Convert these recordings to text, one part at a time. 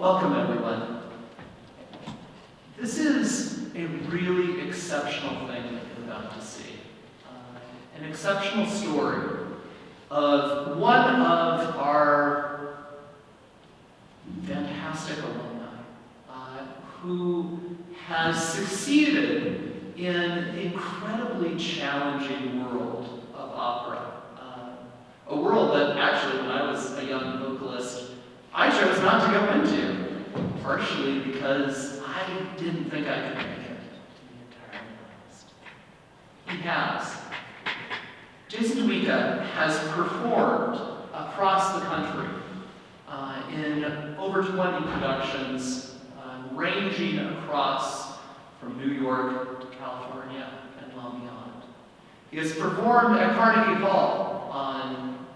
Welcome, everyone. This is a really exceptional thing that you're about to see. An exceptional story of one of our fantastic alumni who has succeeded in an incredibly challenging world of opera. A world that actually, when I was a young vocalist, I chose not to go into, partially because I didn't think I could make it, to be entirely honest. He has. Jason Duika has performed across the country in over 20 productions, ranging across from New York to California and well beyond. He has performed at Carnegie Hall on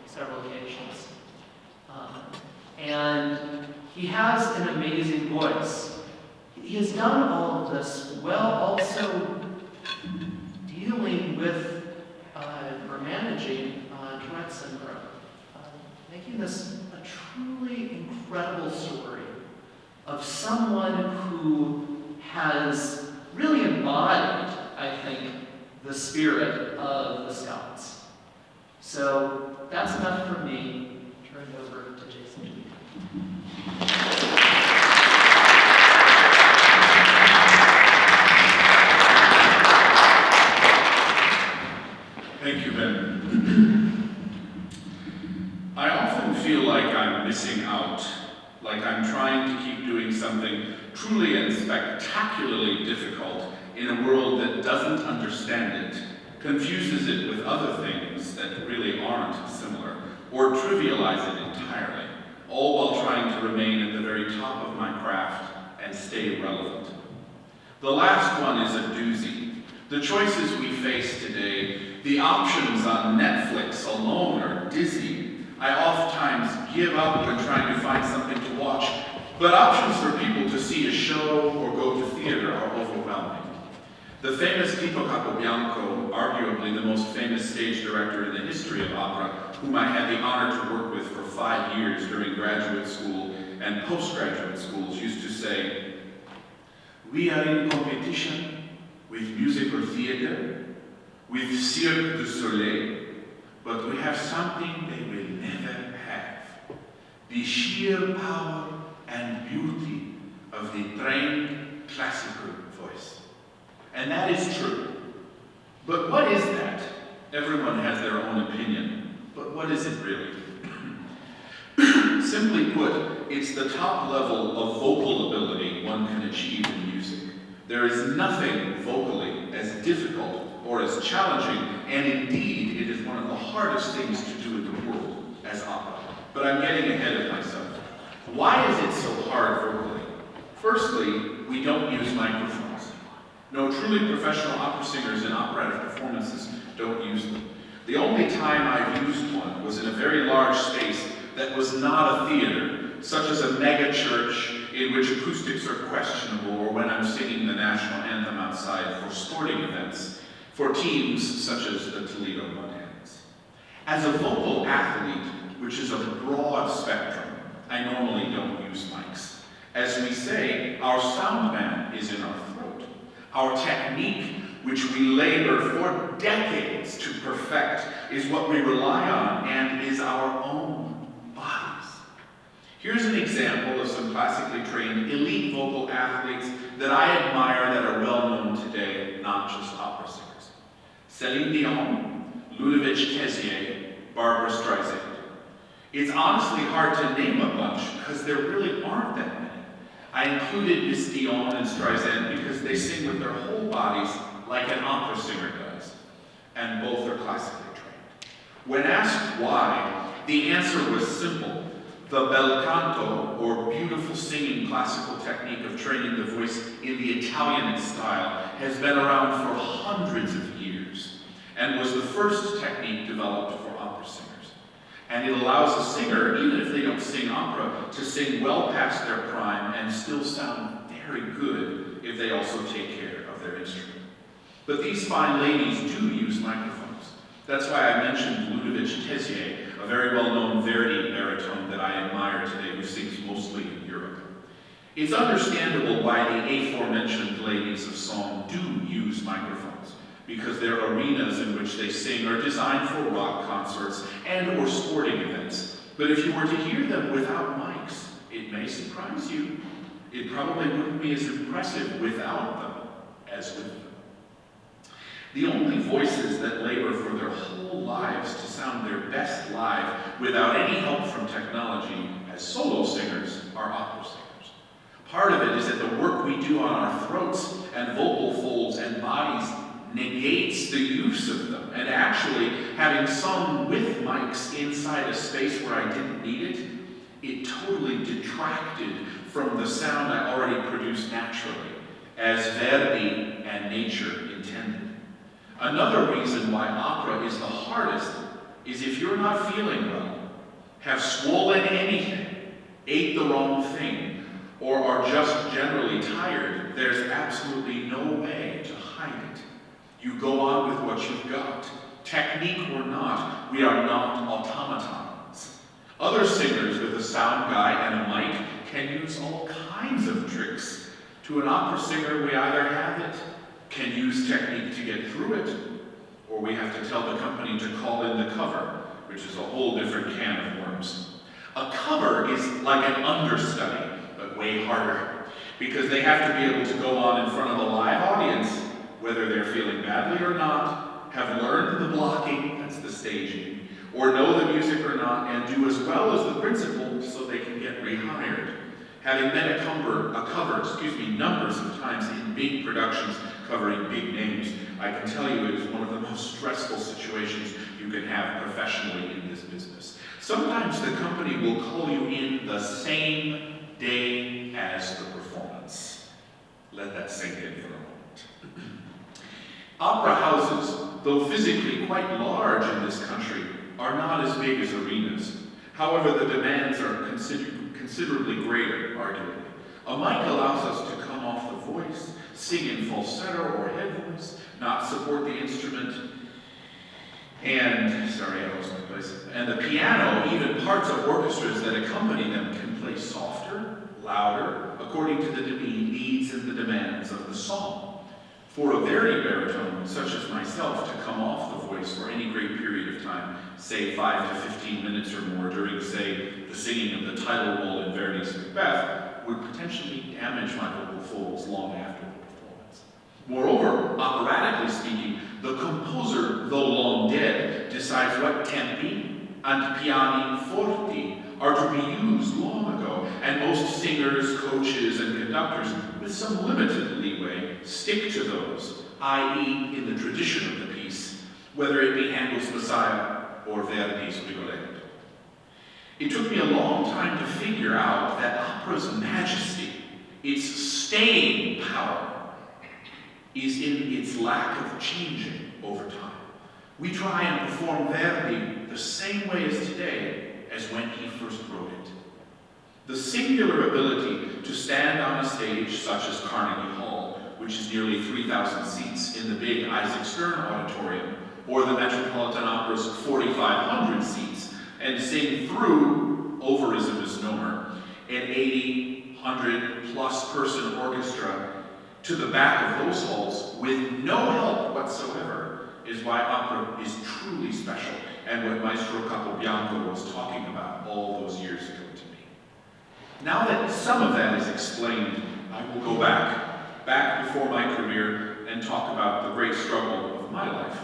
several occasions. And he has an amazing voice. He has done all of this while also dealing with or managing Tourette syndrome, making this a truly incredible story of someone who has really embodied, I think, the spirit of the Scots. So that's enough for me. Turn it over to Jason Duika. Thank you, Ben. I often feel like I'm missing out, like I'm trying to keep doing something truly and spectacularly difficult in a world that doesn't understand it, confuses it with other things that really aren't similar, or trivialize it entirely, all while trying to remain at the very top of my craft and stay relevant. The last one is a doozy. The choices we face today, the options on Netflix alone are dizzy. I oftentimes give up when trying to find something to watch, but options for people to see a show or go to theater are overwhelming. The famous Tito Capobianco, arguably the most famous stage director in the history of opera, whom I had the honor to work with for 5 years during graduate school and postgraduate schools, used to say, "We are in competition with musical theater, with Cirque du Soleil, but we have something they will never have. The sheer power and beauty of the trained classical voice." And that is true. But what is that? Everyone has their own opinion. But what is it really? Simply put, it's the top level of vocal ability one can achieve in music. There is nothing vocally as difficult or as challenging, and indeed it is one of the hardest things to do in the world as opera. But I'm getting ahead of myself. Why is it so hard vocally? Firstly, we don't use microphones. No, truly professional opera singers in operatic performances don't use them. The only time I've used one was in a very large space that was not a theater, such as a mega church in which acoustics are questionable, or when I'm singing the national anthem outside for sporting events, for teams such as the Toledo Mudhens. As a vocal athlete, which is a broad spectrum, I normally don't use mics. As we say, our sound man is in our throat. Our technique, which we labor for decades to perfect, is what we rely on and is our own bodies. Here's an example of some classically trained elite vocal athletes that I admire that are well known today, not just opera singers. Celine Dion, Ludovic Tessier, Barbara Streisand. It's honestly hard to name a bunch because there really aren't that many. I included Miss Dion and Streisand because they sing with their whole bodies like an opera singer does, and both are classically trained. When asked why, the answer was simple. The bel canto, or beautiful singing classical technique of training the voice in the Italian style, has been around for hundreds of years, and was the first technique developed for opera singers. And it allows a singer, even if they don't sing opera, to sing well past their prime and still sound very good if they also take care of their instrument. But these fine ladies do use microphones. That's why I mentioned Ludovic Tessier, a very well-known Verdi baritone baritone that I admire today, who sings mostly in Europe. It's understandable why the aforementioned ladies of song do use microphones, because their arenas in which they sing are designed for rock concerts and or sporting events. But if you were to hear them without mics, it may surprise you. It probably wouldn't be as impressive without them as with them. The only voices that labor for their whole lives to sound their best live without any help from technology as solo singers are opera singers. Part of it is that the work we do on our throats and vocal folds and bodies negates the use of them. And actually, having sung with mics inside a space where I didn't need it, it totally detracted from the sound I already produced naturally, as Verdi and nature intended. Another reason why opera is the hardest is if you're not feeling well, have swollen anything, ate the wrong thing, or are just generally tired, there's absolutely no way to hide it. You go on with what you've got. Technique or not, we are not automatons. Other singers with a sound guy and a mic can use all kinds of tricks. To an opera singer, we either have it, can use technique to get through it, or we have to tell the company to call in the cover, which is a whole different can of worms. A cover is like an understudy, but way harder, because they have to be able to go on in front of a live audience, whether they're feeling badly or not, have learned the blocking, that's the staging, or know the music or not, and do as well as the principal so they can get rehired. Having been a cover, numbers of times in big productions covering big names, I can tell you it is one of the most stressful situations you can have professionally in this business. Sometimes the company will call you in the same day as the performance. Let that sink in for a moment. Opera houses, though physically quite large in this country, are not as big as arenas. However, the demands are considerably greater, arguably. A mic allows us to come off the voice, sing in falsetto or head voice, not support the instrument, and, sorry, I lost my place. And the piano, even parts of orchestras that accompany them, can play softer, louder, according to the needs and the demands of the song. For a Verdi baritone, such as myself, to come off the voice for any great period of time, say 5 to 15 minutes or more during, say, the singing of the title role in Verdi's Macbeth, would potentially damage my vocal folds long after the performance. Moreover, operatically speaking, the composer, though long dead, decides what tempi and piani forti are to be used long ago, and most singers, coaches, and conductors, with some limited leeway, stick to those, i.e. in the tradition of the piece, whether it be Handel's Messiah or Verdi's Rigoletto. It took me a long time to figure out that opera's majesty, its staying power, is in its lack of changing over time. We try and perform Verdi the same way as today as when he first wrote it. The singular ability to stand on a stage such as Carnegie Hall, which is nearly 3,000 seats, in the big Isaac Stern Auditorium, or the Metropolitan Opera's 4,500 seats, and sing through, over is a misnomer, an 80, 100 plus person orchestra to the back of those halls with no help whatsoever is why opera is truly special, and what Maestro Capobianco was talking about all those years ago to me. Now that some of that is explained, I will go back before my career and talk about the great struggle of my life.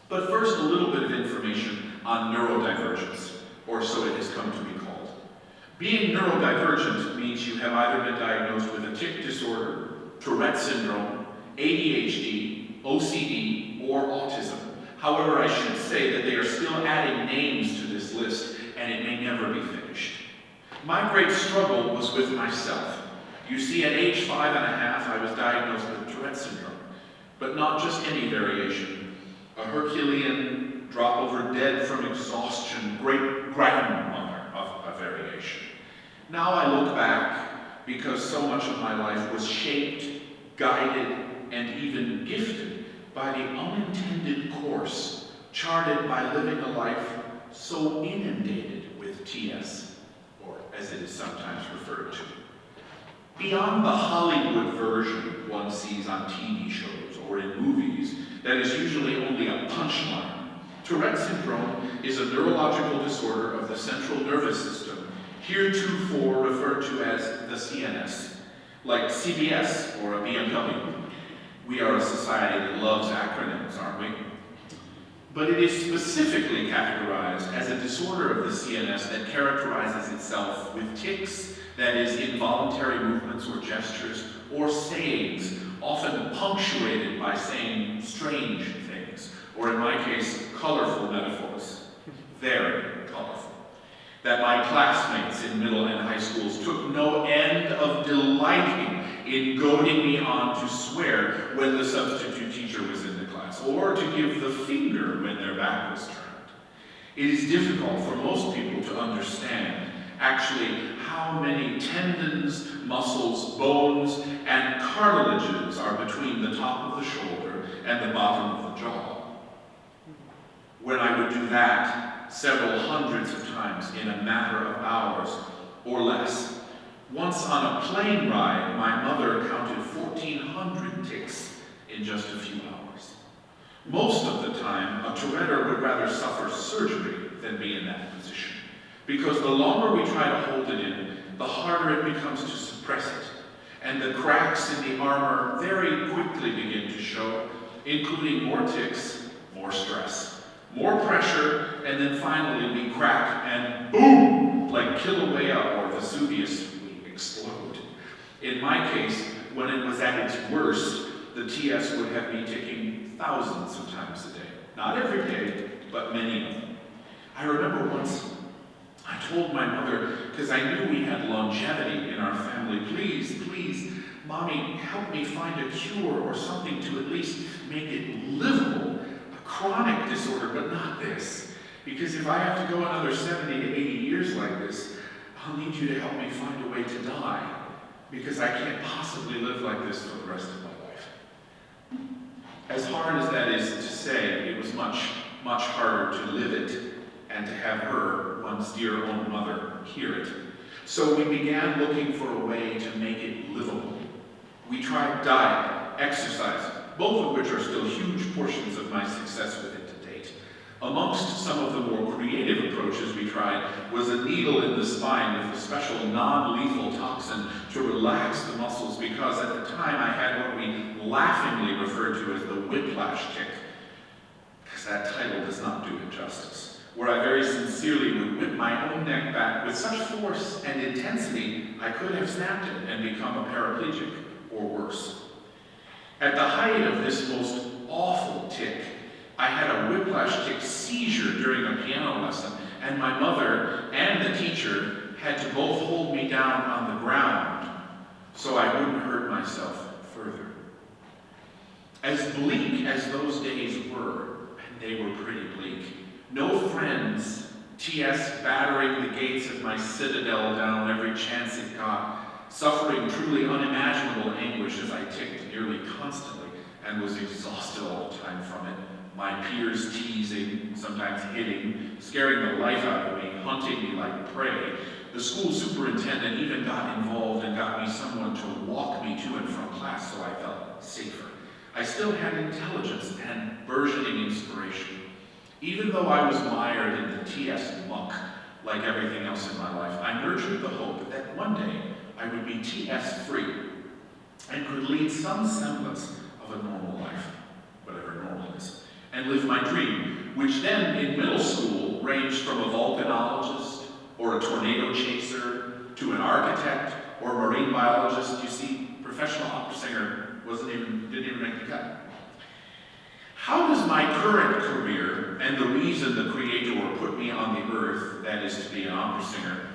But first, a little bit of information on neurodivergence, or so it has come to be called. Being neurodivergent means you have either been diagnosed with a tic disorder, Tourette syndrome, ADHD, OCD, or autism. However, I should say that they are still adding names to this list, and it may never be finished. My great struggle was with myself. You see, at age 5 and a half, I was diagnosed with Tourette syndrome, but not just any variation. A Herculean, drop over dead from exhaustion, great-grandmother of a variation. Now I look back, because so much of my life was shaped, guided, and even gifted by the unintended course charted by living a life so inundated with TS. as it is sometimes referred to. Beyond the Hollywood version one sees on TV shows or in movies that is usually only a punchline, Tourette syndrome is a neurological disorder of the central nervous system, heretofore referred to as the CNS, like CBS or a BMW. We are a society that loves acronyms, aren't we? But it is specifically categorized as a disorder of the CNS that characterizes itself with tics, that is, involuntary movements or gestures, or sayings, often punctuated by saying strange things, or in my case, colorful metaphors. Very colorful. That my classmates in middle and high schools took no end of delighting in goading me on to swear when the substitute teacher was in the class, or to give the finger when their back was turned. It is difficult for most people to understand actually how many tendons, muscles, bones, and cartilages are between the top of the shoulder and the bottom of the jaw. When I would do that several hundreds of times in a matter of hours or less. Once on a plane ride, my mother counted 1,400 tics in just a few hours. Most of the time, a Touretteer would rather suffer surgery than be in that position, because the longer we try to hold it in, the harder it becomes to suppress it, and the cracks in the armor very quickly begin to show, including more tics, more stress, more pressure, and then finally we crack and boom, like Kilauea or Vesuvius, we explode. In my case, when it was at its worst, the TS would have me ticking thousands of times a day. Not every day, but many of them. I remember once I told my mother, because I knew we had longevity in our family, please, Mommy, help me find a cure or something to at least make it livable. A chronic disorder, but not this. Because if I have to go another 70 to 80 years like this, I'll need you to help me find a way to die. Because I can't possibly live like this for the rest of my life. As hard as that is to say, it was much harder to live it and to have her, one's dear own mother, hear it. So we began looking for a way to make it livable. We tried diet, exercise, both of which are still huge portions of my success with it to date. Amongst some of the more creative approaches we tried was a needle in the spine with a special non-lethal toxin to relax the muscles, because at the time I had what we laughingly referred to as the whiplash tic, because that title does not do it justice, where I very sincerely would whip my own neck back with such force and intensity I could have snapped it and become a paraplegic or worse. At the height of this most awful tic, I had a whiplash tic seizure during a piano lesson, and my mother and the teacher had to both hold me down on the ground so I wouldn't hurt myself further. As bleak as those days were, and they were pretty bleak, no friends, TS battering the gates of my citadel down every chance it got, suffering truly unimaginable anguish as I ticked nearly constantly and was exhausted all the time from it, my peers teasing, sometimes hitting, scaring the life out of me, hunting me like prey. The school superintendent even got involved and got me someone to walk me to and from class so I felt safer. I still had intelligence and burgeoning inspiration. Even though I was mired in the TS muck, like everything else in my life, I nurtured the hope that one day I would be TS-free and could lead some semblance of a normal life, whatever normal is, and live my dream, which then in middle school ranged from a volcanologist or a tornado chaser to an architect or a marine biologist. You see, professional opera singer didn't even make the cut. How does my current career and the reason the Creator put me on the earth, that is to be an opera singer,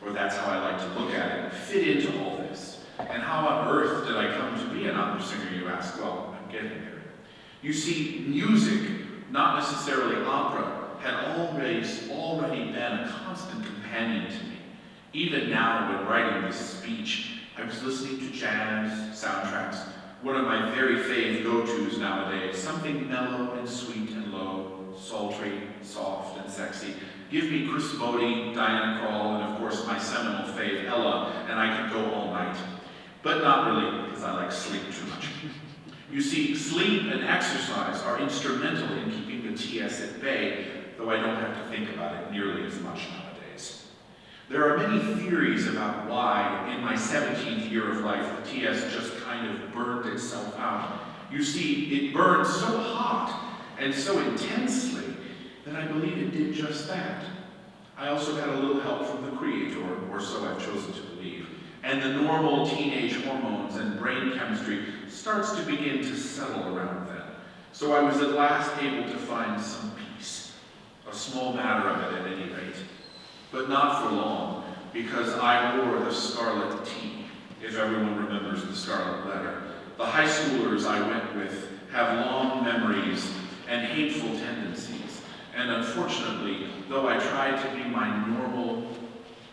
or that's how I like to look at it, fit into all this? And how on earth did I come to be an opera singer, you ask? Well, I'm getting there. You see, music, not necessarily opera, had already been a constant companion to me. Even now, when writing this speech, I was listening to jazz soundtracks, one of my very fave go-tos nowadays, something mellow and sweet and low, sultry, soft and sexy. Give me Chris Bodie, Diana Krall, and of course my seminal fave, Ella, and I could go all night. But not really, because I like sleep too much. You see, sleep and exercise are instrumental in keeping the TS at bay, though I don't have to think about it nearly as much nowadays. There are many theories about why, in my 17th year of life, the TS just kind of burned itself out. You see, it burned so hot and so intensely that I believe it did just that. I also had a little help from the creator, or so I've chosen to believe, and the normal teenage hormones and brain chemistry starts to begin to settle around then. So I was at last able to find some peace, a small matter of it at any rate. But not for long, because I wore the scarlet T, if everyone remembers the scarlet letter. The high schoolers I went with have long memories and hateful tendencies, and unfortunately, though I tried to be my normal,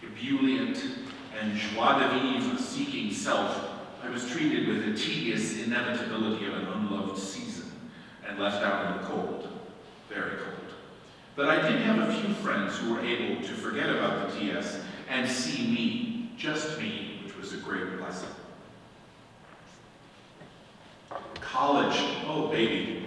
ebullient, and joie de vivre seeking self, I was treated with the tedious inevitability of an unloved season and left out in the cold, very cold. But I did have a few friends who were able to forget about the TS and see me, just me, which was a great blessing. College, oh baby.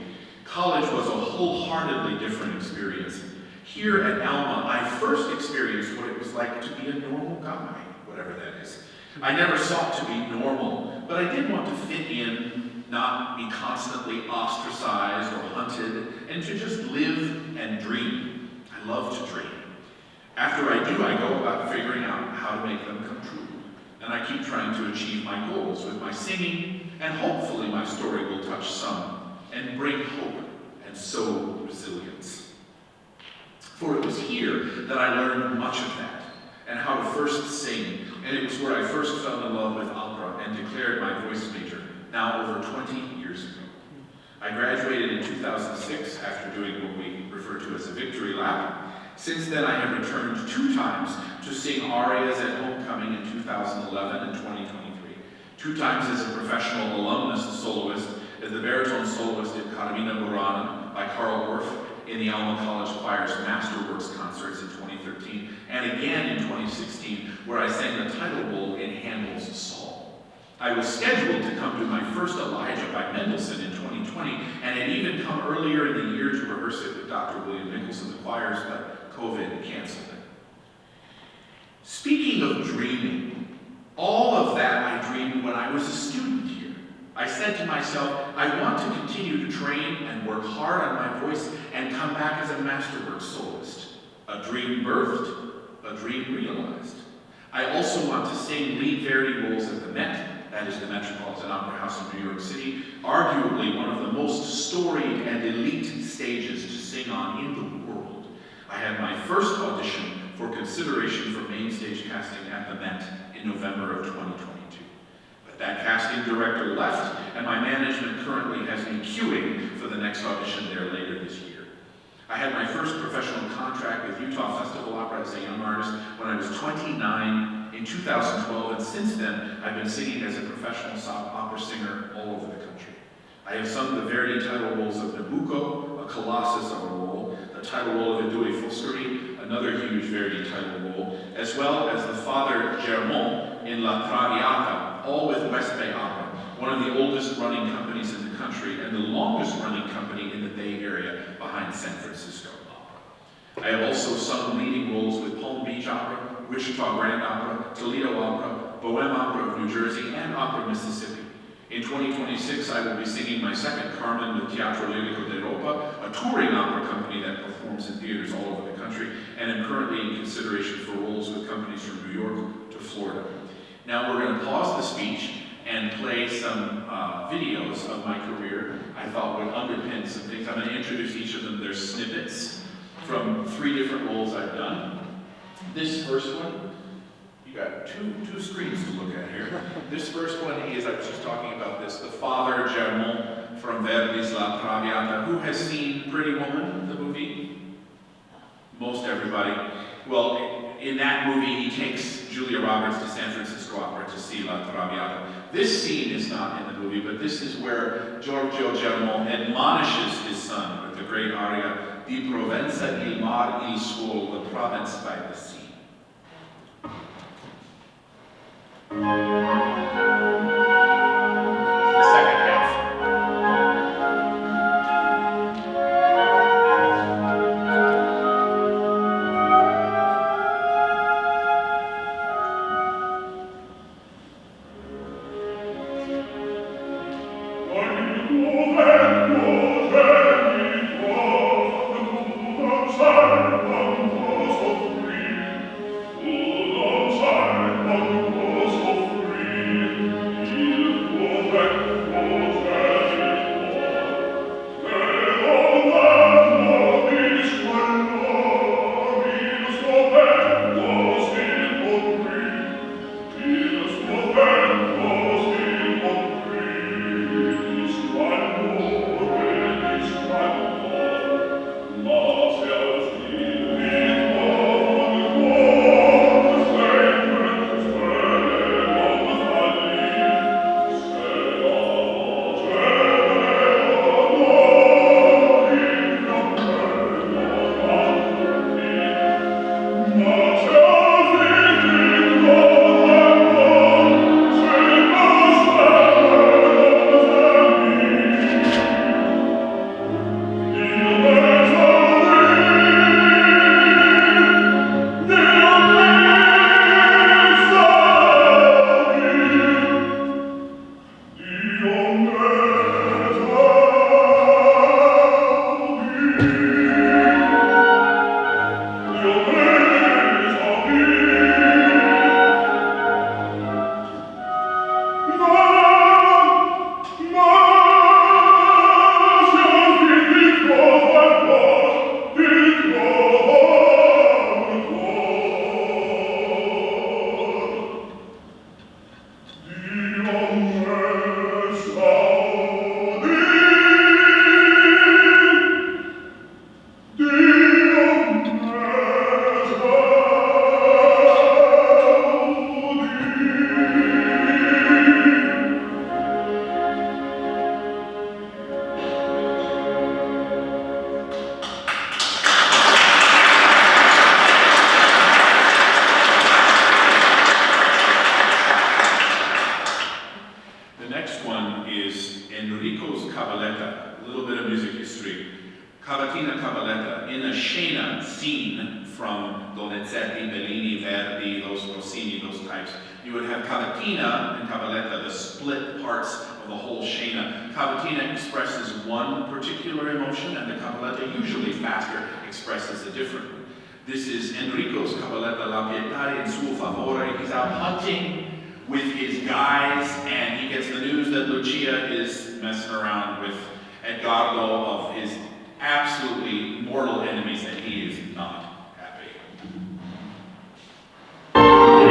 College was a wholeheartedly different experience. Here at Alma, I first experienced what it was like to be a normal guy, whatever that is. I never sought to be normal, but I did want to fit in, not be constantly ostracized or hunted, and to just live and dream. I love to dream. After I do, I go about figuring out how to make them come true. And I keep trying to achieve my goals with my singing, and hopefully my story will touch some and bring hope and sow resilience. For it was here that I learned much of that, and how to first sing, and it was where I first fell in love with opera and declared my voice major, now over 20 years ago. I graduated in 2006 after doing what we refer to as a victory lap. Since then, I have returned 2 times to sing arias at homecoming in 2011 and 2023. 2 times as a professional alumnus soloist, as the baritone soloist in Carmina Burana by Carl Orff in the Alma College Choir's Masterworks concerts in 2013, and again in 2016, where I sang the title role in Handel's Saul. I was scheduled to come to my first Elijah by Mendelssohn in 2020, and had even come earlier in the year to rehearse it with Dr. William Nichols and the choirs, but COVID canceled it. Speaking of dreaming, all of that I dreamed when I was a student here. I said to myself, I want to continue to train and work hard on my voice and come back as a masterwork soloist. A dream birthed, a dream realized. I also want to sing lead Verdi roles at the Met, that is the Metropolitan Opera House in New York City, arguably one of the most storied and elite stages to sing on in the world. I had my first audition for consideration for main stage casting at the Met in November of 2022. But that casting director left, and my management currently has me queuing for the next audition there later this year. I had my first professional contract with Utah Festival Opera as a young artist when I was 29 in 2012, and since then I've been singing as a professional opera singer all over the country. I have sung the Verdi title roles of Nabucco, a colossus of a role, the title role of Due Foscari, another huge Verdi title role, as well as the Father Germont in La Traviata, all with West Bay Opera, one of the oldest running companies in the country and the longest running company in the Bay Area behind San Francisco Opera. I have also sung leading roles with Palm Beach Opera, Wichita Grand Opera, Toledo Opera, Bohème Opera of New Jersey, and Opera Mississippi. In 2026, I will be singing my second Carmen with Teatro Lirico d'Europa, a touring opera company that performs in theaters all over the country, and am currently in consideration for roles with companies from New York to Florida. Now we're going to pause the speech and play some videos of my career I thought would underpin some things. I'm going to introduce each of them. There's snippets from 3 different roles I've done. This first one, you got two screens to look at here. This first one is, I was just talking about this, the Father Germont from Verdi's La Traviata. Who has seen Pretty Woman, the movie? Most everybody. Well, in that movie, he takes Julia Roberts to San Francisco Opera to see La Traviata. This scene is not in the movie, but this is where Giorgio Germont admonishes his son with the great aria, Di Provenza il mar il suolo, the province by the sea. The second half. Bellini, Verdi, those Rossini, those types. You would have cavatina and cabaletta, the split parts of the whole scena. Cavatina expresses one particular emotion, and the cabaletta, usually faster, expresses a different one. This is Enrico's cabaletta, La Pietà in suo favore. He's out hunting with his guys, and he gets the news that Lucia is messing around with Edgardo, of his absolutely mortal enemies, and he is not happy. Sangue,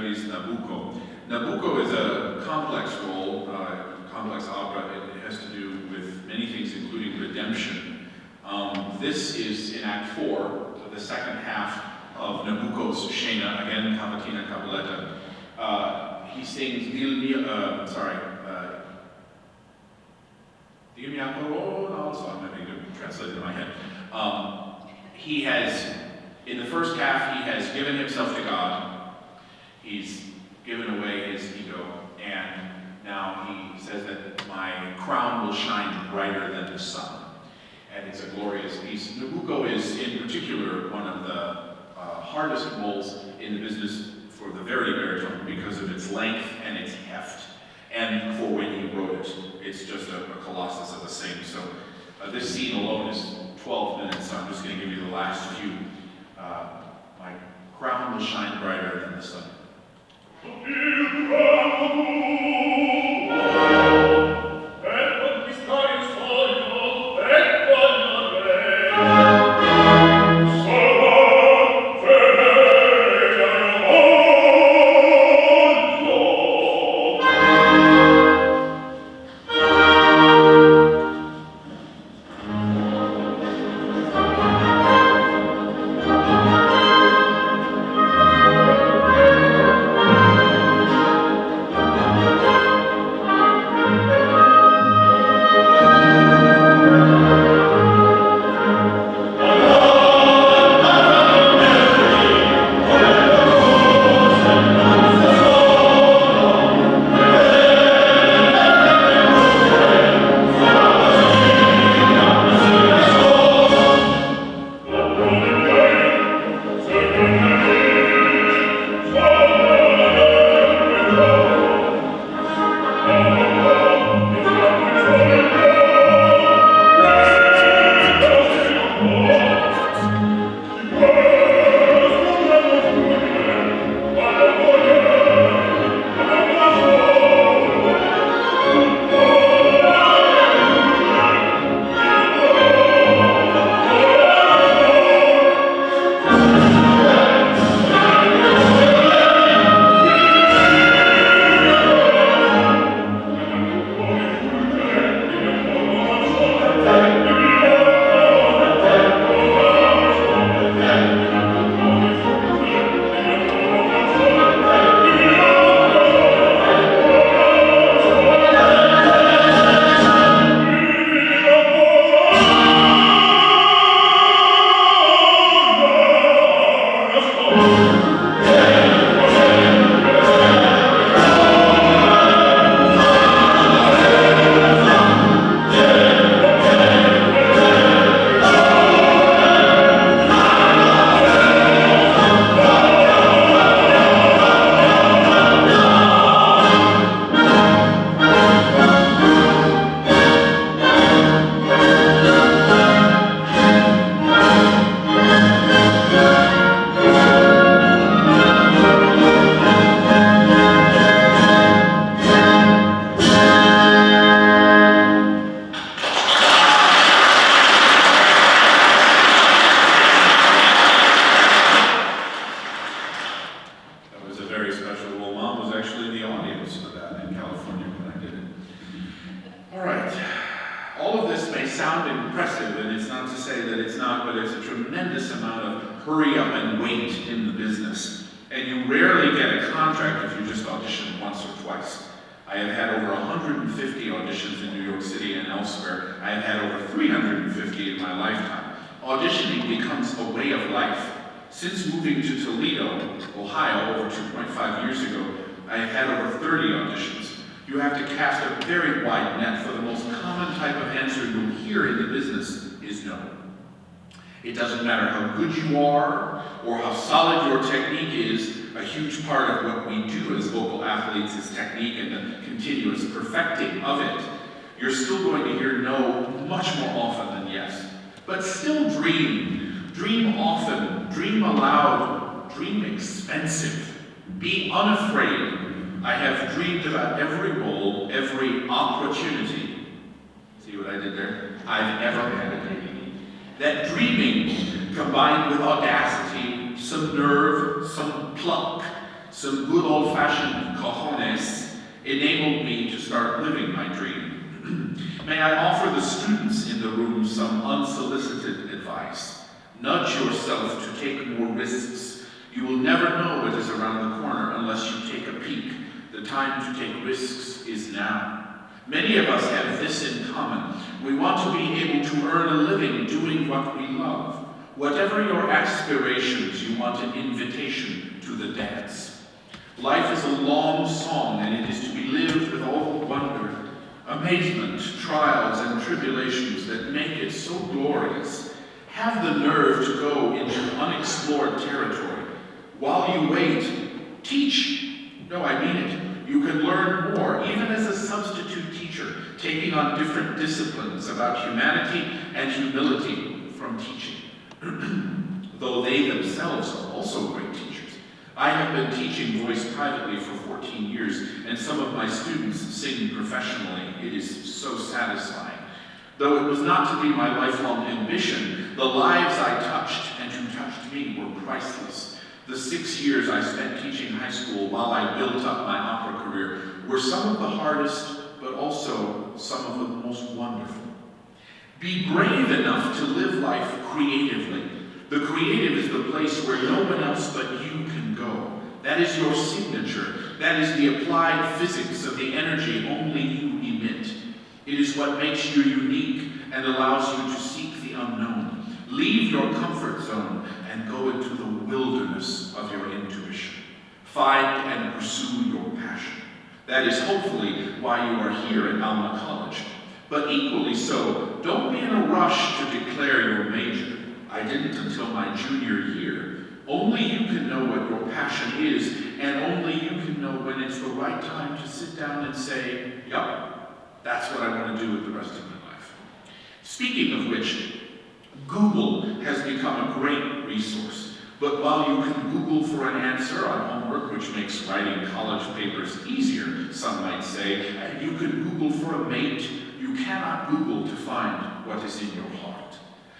Verdi's Nabucco. Nabucco is a complex role, complex opera. It has to do with many things, including redemption. This is in Act 4, the second half of Nabucco's Scena, again, Cavatina Cabaletta. He sings Dil mio, so I'm having to translate it in my head. He has, in the first half, he has given himself to God. He's given away his ego, and now he says that my crown will shine brighter than the sun. And it's a glorious piece. Nabucco is, in particular, one of the hardest roles in the business for the Verdi baritone because of its length and its heft. And for when he wrote it, it's just a colossus of a sing. So this scene alone is 12 minutes, so I'm just going to give you the last few. My crown will shine brighter than the sun. Since moving to Toledo, Ohio, over 2.5 years ago, I have had over 30 auditions. You have to cast a very wide net, for the most common type of answer you'll hear in the business is no. It doesn't matter how good you are or how solid your technique is. A huge part of what we do as vocal athletes is technique and the continuous perfecting of it. You're still going to hear no much more often than yes. But still dream. Dream often, dream aloud, dream expensive. Be unafraid. I have dreamed about every role, every opportunity. See what I did there? I've ever had. That dreaming, combined with audacity, some nerve, some pluck, some good old-fashioned cojones enabled me to start living my dream. May I offer the students in the room some unsolicited advice. Nudge yourself to take more risks. You will never know what is around the corner unless you take a peek. The time to take risks is now. Many of us have this in common. We want to be able to earn a living doing what we love. Whatever your aspirations, you want an invitation to the dance. Life is a long song, and it is to be lived with all the wonder, amazement, trials, and tribulations that make it so glorious. Have the nerve to go into unexplored territory. While you wait, teach. No, I mean it. You can learn more, even as a substitute teacher, taking on different disciplines about humanity and humility from teaching. Though they themselves are also great teachers. I have been teaching voice privately for 14 years, and some of my students sing professionally. It is so satisfying. Though it was not to be my lifelong ambition, the lives I touched and who touched me were priceless. The 6 years I spent teaching high school while I built up my opera career were some of the hardest, but also some of the most wonderful. Be brave enough to live life creatively. The creative is the place where no one else but you can go. That is your signature. That is the applied physics of the energy only you emit. It is what makes you unique and allows you to seek the unknown. Leave your comfort zone and go into the wilderness of your intuition. Find and pursue your passion. That is hopefully why you are here at Alma College. But equally so, don't be in a rush to declare your major. I didn't until my junior year. Only you can know what your passion is, and only you can know when it's the right time to sit down and say, yup, that's what I want to do with the rest of my life. Speaking of which, Google has become a great resource. But while you can Google for an answer on homework, which makes writing college papers easier, some might say, and you can Google for a mate, you cannot Google to find what is in your heart.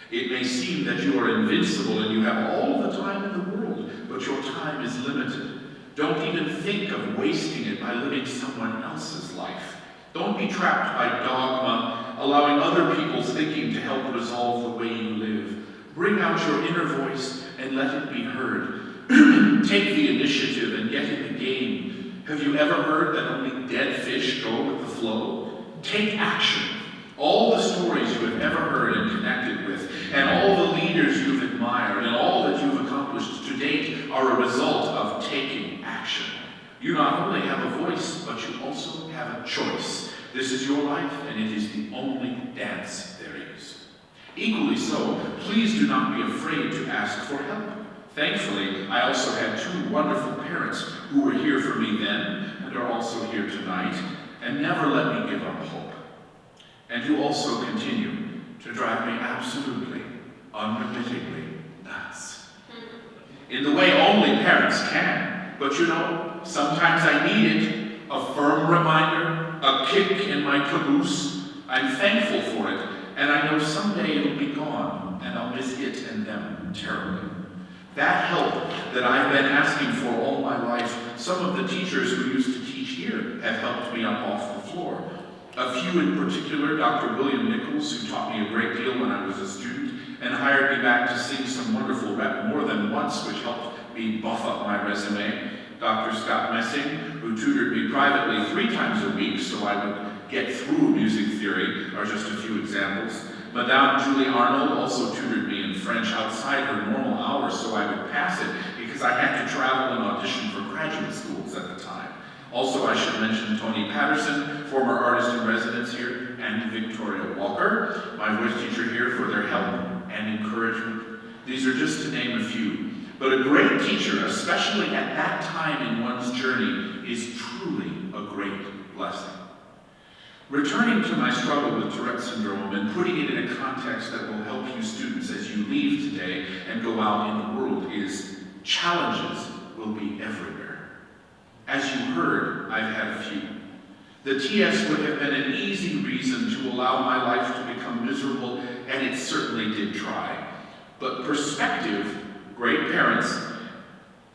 It may seem that you are invincible and you have all the time in the world, but your time is limited. Don't even think of wasting it by living someone else's life. Don't be trapped by dogma, allowing other people's thinking to help resolve the way you live. Bring out your inner voice and let it be heard. Take the initiative and get in the game. Have you ever heard that only dead fish go with the flow? Take action. All the stories you have ever heard and connected with, and all the leaders you've admired, and all that you've accomplished to date are a result of taking action. You not only have a voice, but you also have a choice. This is your life, and it is the only dance there is. Equally so, please do not be afraid to ask for help. Thankfully, I also had two wonderful parents who were here for me then, and are also here tonight, and never let me give up hope. And who also continue to drive me absolutely, unremittingly nuts. In the way only parents can. But you know, sometimes I need it. A firm reminder, a kick in my caboose. I'm thankful for it, and I know someday it'll be gone, and I'll miss it and them terribly. That help that I've been asking for all my life, some of the teachers who used to teach here have helped me up off the floor. A few in particular, Dr. William Nichols, who taught me a great deal when I was a student, and hired me back to sing some wonderful rep more than once, which helped me buff up my resume. Dr. Scott Messing, who tutored me privately 3 times a week so I would get through music theory, are just a few examples. Madame Julie Arnold also tutored me in French outside her normal hours so I would pass it because I had to travel and audition for graduate schools at the time. Also, I should mention Tony Patterson, former artist in residence here, and Victoria Walker, my voice teacher here, for their help and encouragement. These are just to name a few. But a great teacher, especially at that time in one's journey, is truly a great blessing. Returning to my struggle with Tourette syndrome and putting it in a context that will help you students as you leave today and go out in the world is challenges will be everywhere. As you heard, I've had a few. The TS would have been an easy reason to allow my life to become miserable, and it certainly did try. But perspective, great parents,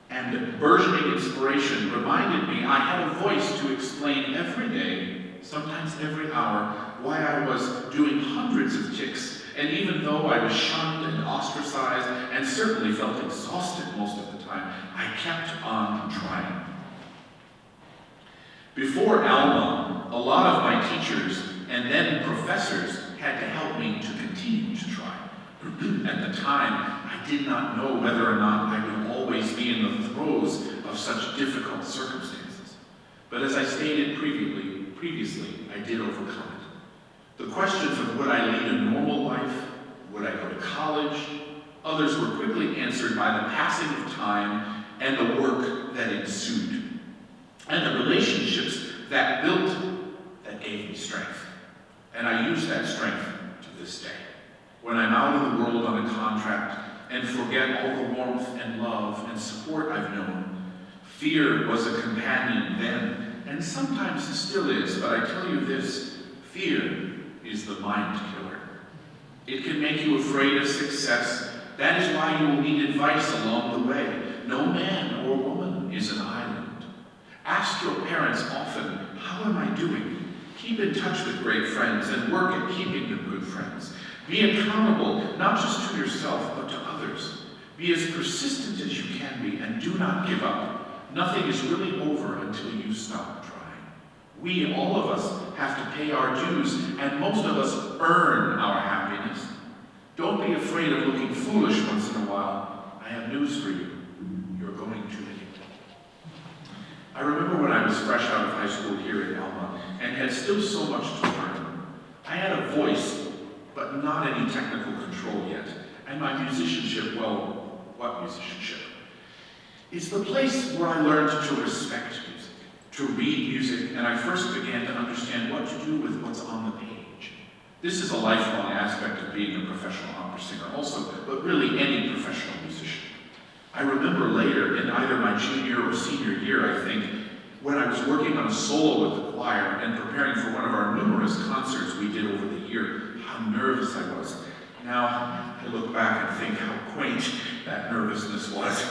and and burgeoning inspiration reminded me I had a voice to explain every day, sometimes every hour, why I was doing hundreds of ticks, and even though I was shunned and ostracized and certainly felt exhausted most of the time, I kept on trying. Before Alma, a lot of my teachers and then professors had to help me to continue to try. At the time, I did not know whether or not I would always be in the throes of such difficult circumstances. But as I stated previously, I did overcome it. The questions of would I lead a normal life, would I go to college, others were quickly answered by the passing of time and the work that ensued, and the relationships that built, that gave me strength. And I use that strength to this day. When I'm out in the world on a contract and forget all the warmth and love and support I've known, fear was a companion then, and sometimes it still is, but I tell you this, fear is the mind killer. It can make you afraid of success. That is why you will need advice along the way. No man or woman is an island. Ask your parents often, how am I doing? Keep in touch with great friends and work at keeping them good friends. Be accountable, not just to yourself, but to others. Be as persistent as you can be and do not give up. Nothing is really over until you stop trying. We, all of us, have to pay our dues, and most of us earn our happiness. Don't be afraid of looking foolish once in a while. I have news for you. You're going to be. I remember when I was fresh out of high school here at Alma and had still so much to learn. I had a voice, but not any technical control yet. And my musicianship, well, what musicianship? It's the place where I learned to respect music, to read music, and I first began to understand what to do with what's on the page. This is a lifelong aspect of being a professional opera singer also, but really any professional musician. I remember later, in either my junior or senior year, I think, when I was working on a solo with the choir and preparing for one of our numerous concerts we did over the year, how nervous I was. Now, I look back and think how quaint that nervousness was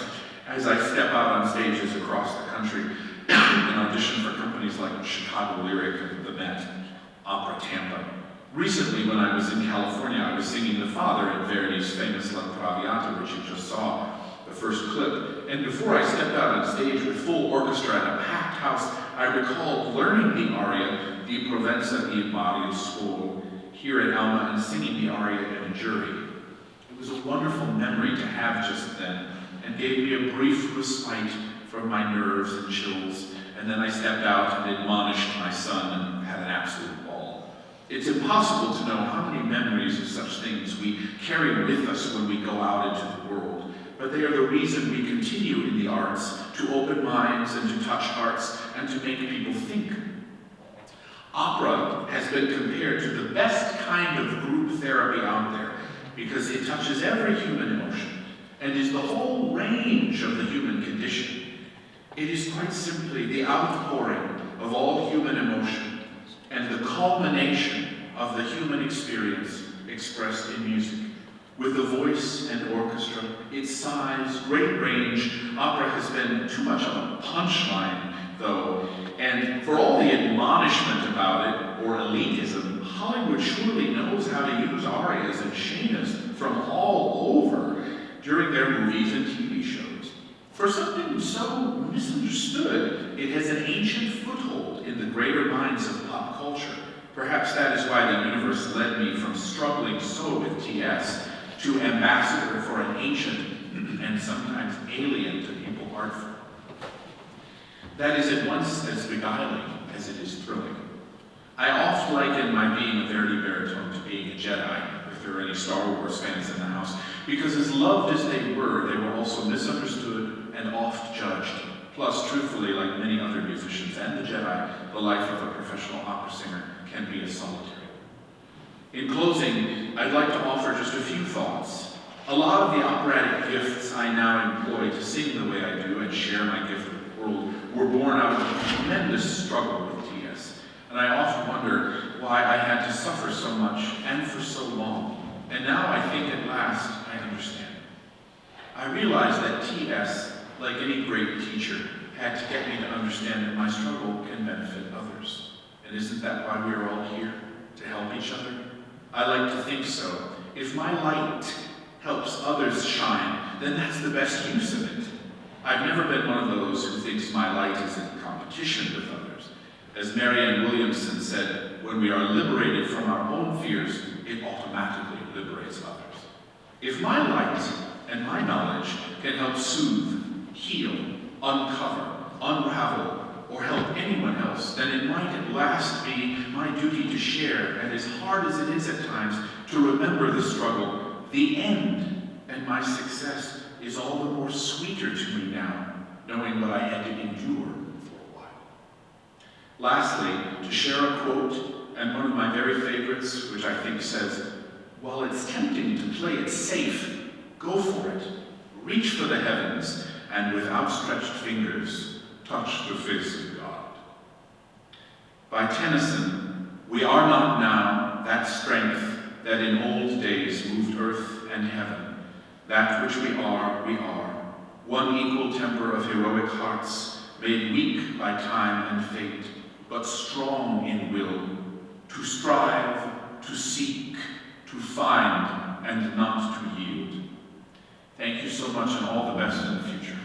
as I step out on stages across the country and audition for companies like Chicago Lyric and the Met, Opera Tampa. Recently, when I was in California, I was singing the father in Verdi's famous La Traviata, which you just saw, the first clip. And before I stepped out on stage with full orchestra and a packed house, I recalled learning the aria, Di Provenza e Mario Scuolo, here at Alma and singing the aria in a jury. It was a wonderful memory to have just then, and gave me a brief respite from my nerves and chills. And then I stepped out and admonished my son and had an absolute ball. It's impossible to know how many memories of such things we carry with us when we go out into the world. But they are the reason we continue in the arts, to open minds and to touch hearts and to make people think. Opera has been compared to the best kind of group therapy out there because it touches every human emotion and is the whole range of the human condition. It is quite simply the outpouring of all human emotion and the culmination of the human experience expressed in music. With the voice and orchestra, its size, great range, opera has been too much of a punchline, though, and for all the admonishment about it, or elitism, Hollywood surely knows how to use arias and scenas from all over during their movies and TV shows. For something so misunderstood, it has an ancient foothold in the greater minds of pop culture. Perhaps that is why the universe led me from struggling so with T.S. to ambassador for an ancient and sometimes alien to people art form. That is at once as beguiling as it is thrilling. I oft liken my being a Verdi baritone to being a Jedi, if there are any Star Wars fans in the house, because as loved as they were also misunderstood and oft judged. Plus, truthfully, like many other musicians and the Jedi, the life of a professional opera singer can be a solitary. In closing, I'd like to offer just a few thoughts. A lot of the operatic gifts I now employ to sing the way I do and share my gift with the world were born out of a tremendous struggle with T.S. And I often wonder why I had to suffer so much and for so long. And now I think at last I understand. I realize that T.S. like any great teacher, had to get me to understand that my struggle can benefit others. And isn't that why we are all here? To help each other? I like to think so. If my light helps others shine, then that's the best use of it. I've never been one of those who thinks my light is in competition with others. As Marianne Williamson said, when we are liberated from our own fears, it automatically liberates others. If my light and my knowledge can help soothe, heal, uncover, unravel, or help anyone else, then it might at last be my duty to share, and as hard as it is at times, to remember the struggle, the end, and my success is all the more sweeter to me now, knowing what I had to endure for a while. Lastly, to share a quote, and one of my very favorites, which I think says, "While it's tempting to play it safe, go for it. Reach for the heavens, and with outstretched fingers, touch the face of God." By Tennyson, we are not now that strength that in old days moved earth and heaven. That which we are, one equal temper of heroic hearts, made weak by time and fate, but strong in will, to strive, to seek, to find, and not to yield. Thank you so much, and all the best in the future.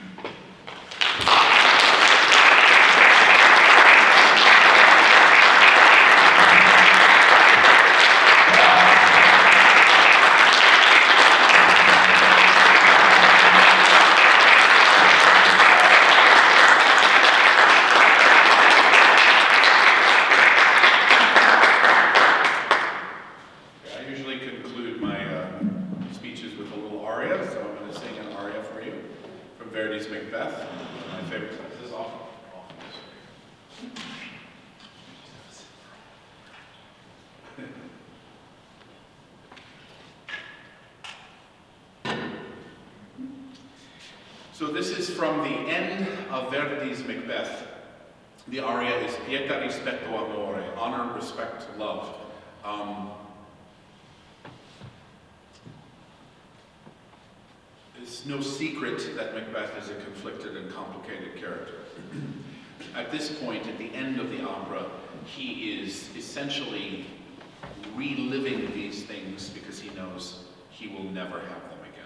Verdi's Macbeth, my favorite. This is awesome. So this is from the end of Verdi's Macbeth. The aria is Pietà, rispetto, amore, honor, respect, love. It's no secret that Macbeth is a conflicted and complicated character. At this point, at the end of the opera, he is essentially reliving these things because he knows he will never have them again.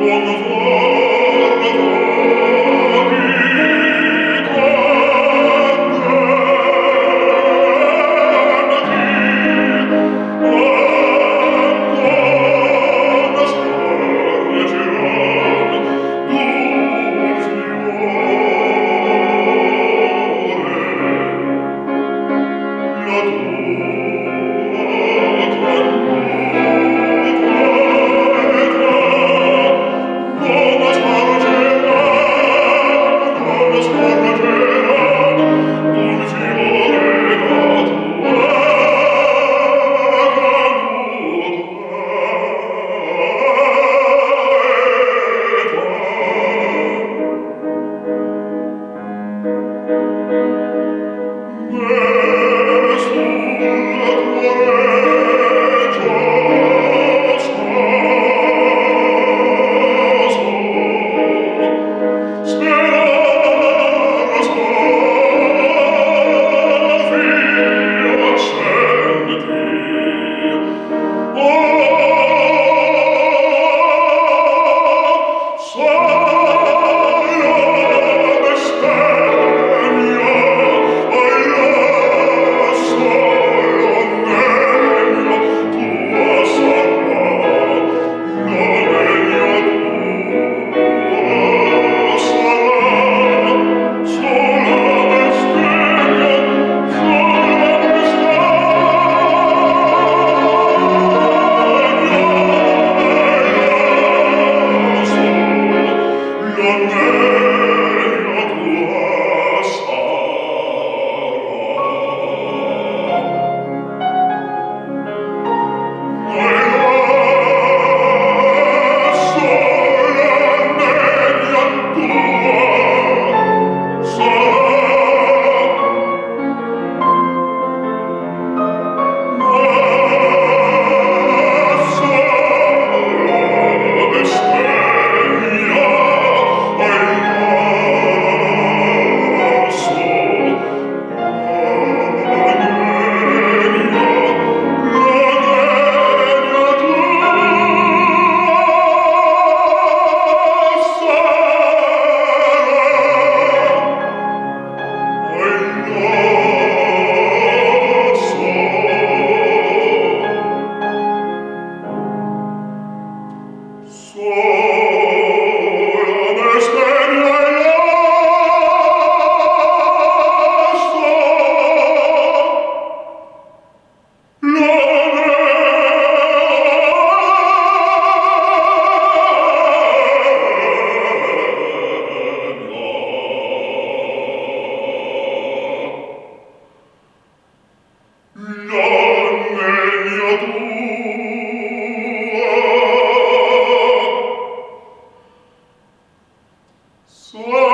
Come So